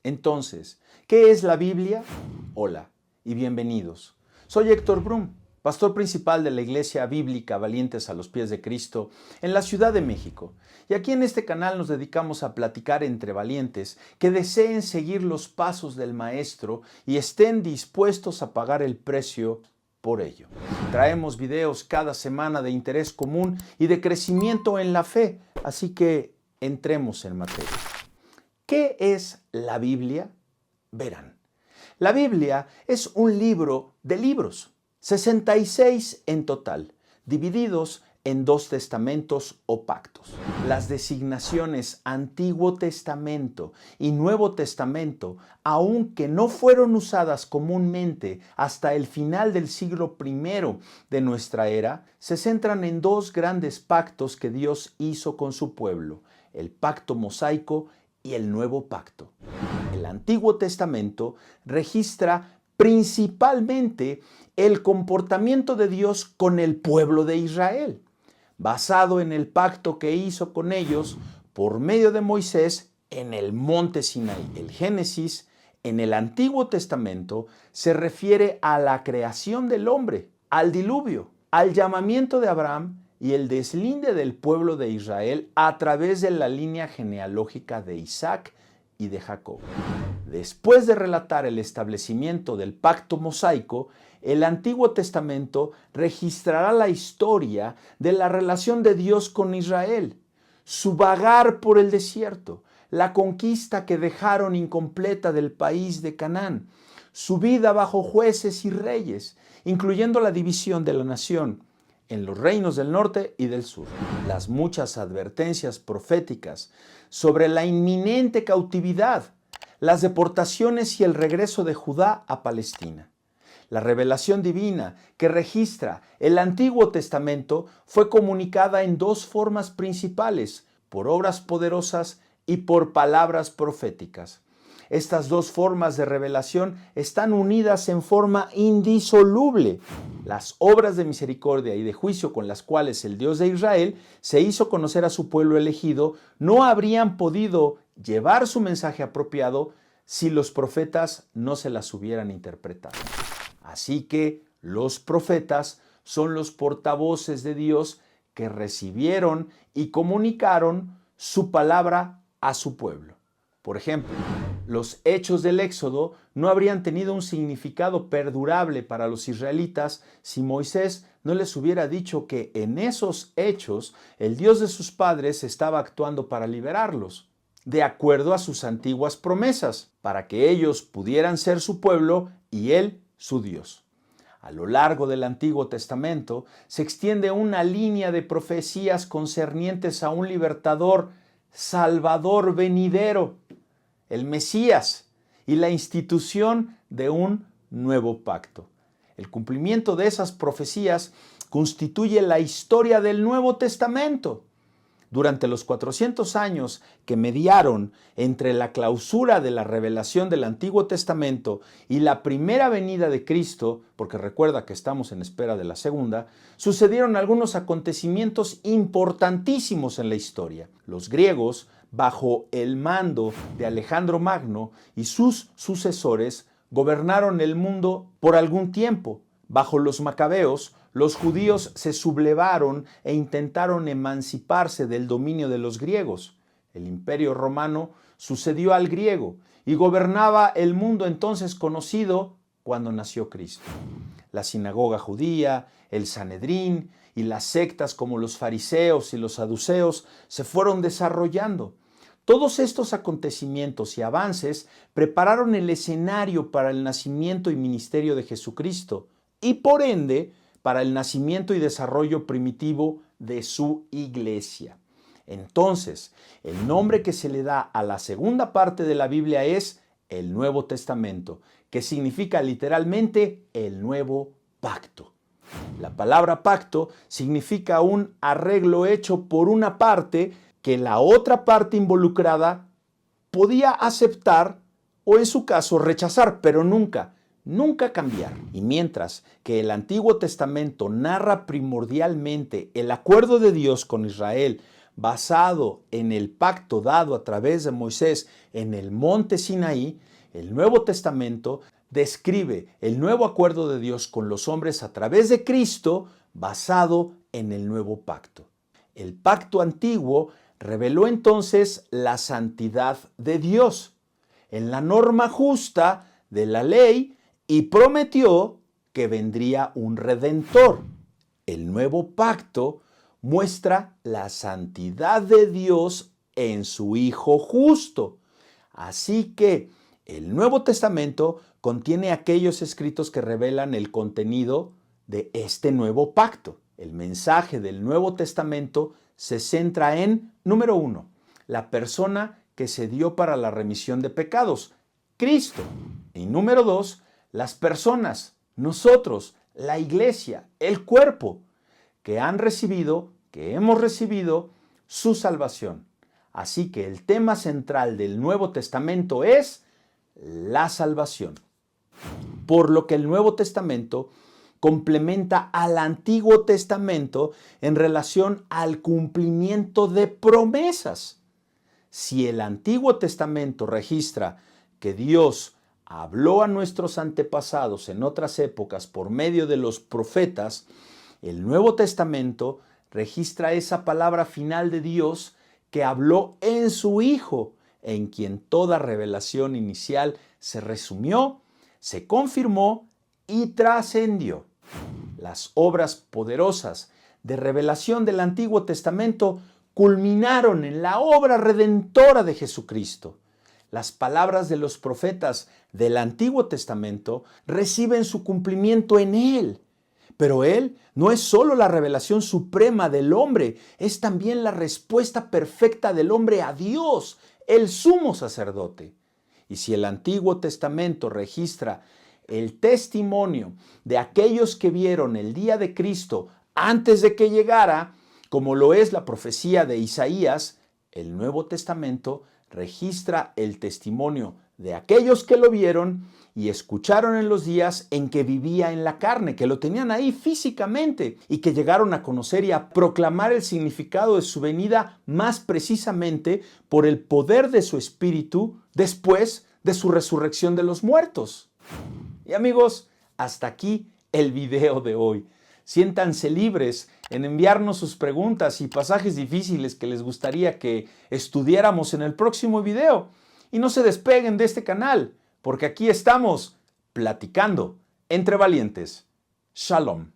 Entonces, ¿qué es la Biblia? Hola y bienvenidos. Soy Héctor Brum, pastor principal de la Iglesia Bíblica Valientes a los Pies de Cristo en la Ciudad de México. Y aquí en este canal nos dedicamos a platicar entre valientes que deseen seguir los pasos del Maestro y estén dispuestos a pagar el precio por ello. Traemos videos cada semana de interés común y de crecimiento en la fe, así que entremos en materia. ¿Qué es la Biblia? Verán, la Biblia es un libro de libros, 66 en total, divididos en 2 testamentos o pactos. Las designaciones Antiguo Testamento y Nuevo Testamento, aunque no fueron usadas comúnmente hasta el final del siglo I de nuestra era, se centran en 2 grandes pactos que Dios hizo con su pueblo, el pacto mosaico y el nuevo pacto. El Antiguo Testamento registra principalmente el comportamiento de Dios con el pueblo de Israel, basado en el pacto que hizo con ellos por medio de Moisés en el monte Sinaí. El Génesis en el Antiguo Testamento se refiere a la creación del hombre, al diluvio, al llamamiento de Abraham y el deslinde del pueblo de Israel a través de la línea genealógica de Isaac y de Jacob. Después de relatar el establecimiento del pacto mosaico, el Antiguo Testamento registrará la historia de la relación de Dios con Israel, su vagar por el desierto, la conquista que dejaron incompleta del país de Canaán, su vida bajo jueces y reyes, incluyendo la división de la nación en los reinos del norte y del sur, las muchas advertencias proféticas sobre la inminente cautividad, las deportaciones y el regreso de Judá a Palestina. La revelación divina que registra el Antiguo Testamento fue comunicada en 2 formas principales, por obras poderosas y por palabras proféticas. Estas 2 formas de revelación están unidas en forma indisoluble. Las obras de misericordia y de juicio con las cuales el Dios de Israel se hizo conocer a su pueblo elegido no habrían podido llevar su mensaje apropiado si los profetas no se las hubieran interpretado. Así que los profetas son los portavoces de Dios que recibieron y comunicaron su palabra a su pueblo. Por ejemplo, los hechos del Éxodo no habrían tenido un significado perdurable para los israelitas si Moisés no les hubiera dicho que en esos hechos el Dios de sus padres estaba actuando para liberarlos, de acuerdo a sus antiguas promesas, para que ellos pudieran ser su pueblo y Él su Dios. A lo largo del Antiguo Testamento se extiende una línea de profecías concernientes a un libertador, Salvador venidero, el Mesías, y la institución de un nuevo pacto. El cumplimiento de esas profecías constituye la historia del Nuevo Testamento. Durante los 400 años que mediaron entre la clausura de la revelación del Antiguo Testamento y la primera venida de Cristo, porque recuerda que estamos en espera de la segunda, sucedieron algunos acontecimientos importantísimos en la historia. Los griegos, bajo el mando de Alejandro Magno y sus sucesores, gobernaron el mundo por algún tiempo. Bajo los macabeos, los judíos se sublevaron e intentaron emanciparse del dominio de los griegos. El imperio romano sucedió al griego y gobernaba el mundo entonces conocido cuando nació Cristo. La sinagoga judía, el Sanedrín y las sectas como los fariseos y los saduceos se fueron desarrollando. Todos estos acontecimientos y avances prepararon el escenario para el nacimiento y ministerio de Jesucristo y por ende para el nacimiento y desarrollo primitivo de su iglesia. Entonces, el nombre que se le da a la segunda parte de la Biblia es el Nuevo Testamento, que significa literalmente el nuevo pacto. La palabra pacto significa un arreglo hecho por una parte que la otra parte involucrada podía aceptar o en su caso rechazar, pero nunca cambiar. Y mientras que el Antiguo Testamento narra primordialmente el acuerdo de Dios con Israel basado en el pacto dado a través de Moisés en el monte Sinaí, el Nuevo Testamento describe el nuevo acuerdo de Dios con los hombres a través de Cristo basado en el nuevo pacto. El pacto antiguo reveló entonces la santidad de Dios en la norma justa de la ley y prometió que vendría un redentor. El nuevo pacto muestra la santidad de Dios en su Hijo justo. Así que el Nuevo Testamento contiene aquellos escritos que revelan el contenido de este nuevo pacto. El mensaje del Nuevo Testamento se centra en, número 1, la persona que se dio para la remisión de pecados, Cristo. Y número 2, las personas, nosotros, la iglesia, el cuerpo, que hemos recibido su salvación. Así que el tema central del Nuevo Testamento es la salvación. Por lo que el Nuevo Testamento complementa al Antiguo Testamento en relación al cumplimiento de promesas. Si el Antiguo Testamento registra que Dios habló a nuestros antepasados en otras épocas por medio de los profetas, el Nuevo Testamento registra esa palabra final de Dios que habló en su Hijo, en quien toda revelación inicial se resumió, se confirmó y trascendió. Las obras poderosas de revelación del Antiguo Testamento culminaron en la obra redentora de Jesucristo. Las palabras de los profetas del Antiguo Testamento reciben su cumplimiento en Él. Pero Él no es solo la revelación suprema del hombre, es también la respuesta perfecta del hombre a Dios, el sumo sacerdote. Y si el Antiguo Testamento registra el testimonio de aquellos que vieron el día de Cristo antes de que llegara, como lo es la profecía de Isaías, el Nuevo Testamento registra el testimonio de aquellos que lo vieron y escucharon en los días en que vivía en la carne, que lo tenían ahí físicamente y que llegaron a conocer y a proclamar el significado de su venida más precisamente por el poder de su espíritu después de su resurrección de los muertos. Y amigos, hasta aquí el video de hoy. Siéntanse libres en enviarnos sus preguntas y pasajes difíciles que les gustaría que estudiáramos en el próximo video. Y no se despeguen de este canal, porque aquí estamos platicando entre valientes. Shalom.